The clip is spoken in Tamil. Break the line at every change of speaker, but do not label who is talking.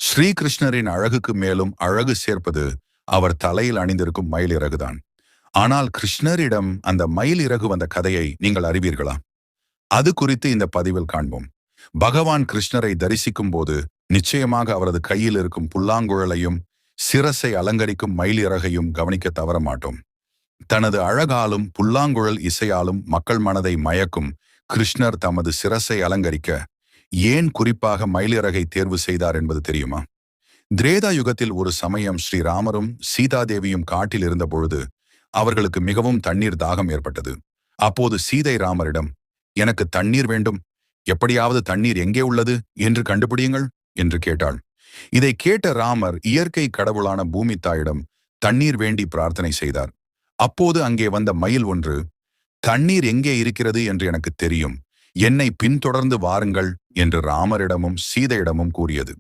ஸ்ரீகிருஷ்ணரின் அழகுக்கு மேலும் அழகு சேர்ப்பது அவர் தலையில் அணிந்திருக்கும் மயில் இறகுதான். ஆனால் கிருஷ்ணரிடம் அந்த மயில் இறகு வந்த கதையை நீங்கள் அறிவீர்களா? அது குறித்து இந்த பதிவில் காண்போம். பகவான் கிருஷ்ணரை தரிசிக்கும் போது நிச்சயமாக அவரது கையில் இருக்கும் புல்லாங்குழலையும் சிரசை அலங்கரிக்கும் மயில் இறகையும் கவனிக்க தவற மாட்டோம். தனது அழகாலும் புல்லாங்குழல் இசையாலும் மக்கள் மனதை மயக்கும் கிருஷ்ணர் தமது சிரசை அலங்கரிக்க ஏன் குறிப்பாக மயிலிறகை தேர்வு செய்தார் என்பது தெரியுமா? திரேதா யுகத்தில் ஒரு சமயம் ஸ்ரீராமரும் சீதாதேவியும் காட்டில் இருந்த பொழுது அவர்களுக்கு மிகவும் தண்ணீர் தாகம் ஏற்பட்டது. அப்போது சீதை ராமரிடம், எனக்கு தண்ணீர் வேண்டும், எப்படியாவது தண்ணீர் எங்கே உள்ளது என்று கண்டுபிடியுங்கள் என்று கேட்டாள். இதை கேட்ட ராமர் இயற்கை கடவுளான பூமி தாயிடம் தண்ணீர் வேண்டி பிரார்த்தனை செய்தார். அப்போது அங்கே வந்த மயில் ஒன்று, தண்ணீர் எங்கே இருக்கிறது என்று எனக்கு தெரியும், என்னை பின்தொடர்ந்து வாருங்கள் என்று ராமரிடமும் சீதையிடமும் கூறியது.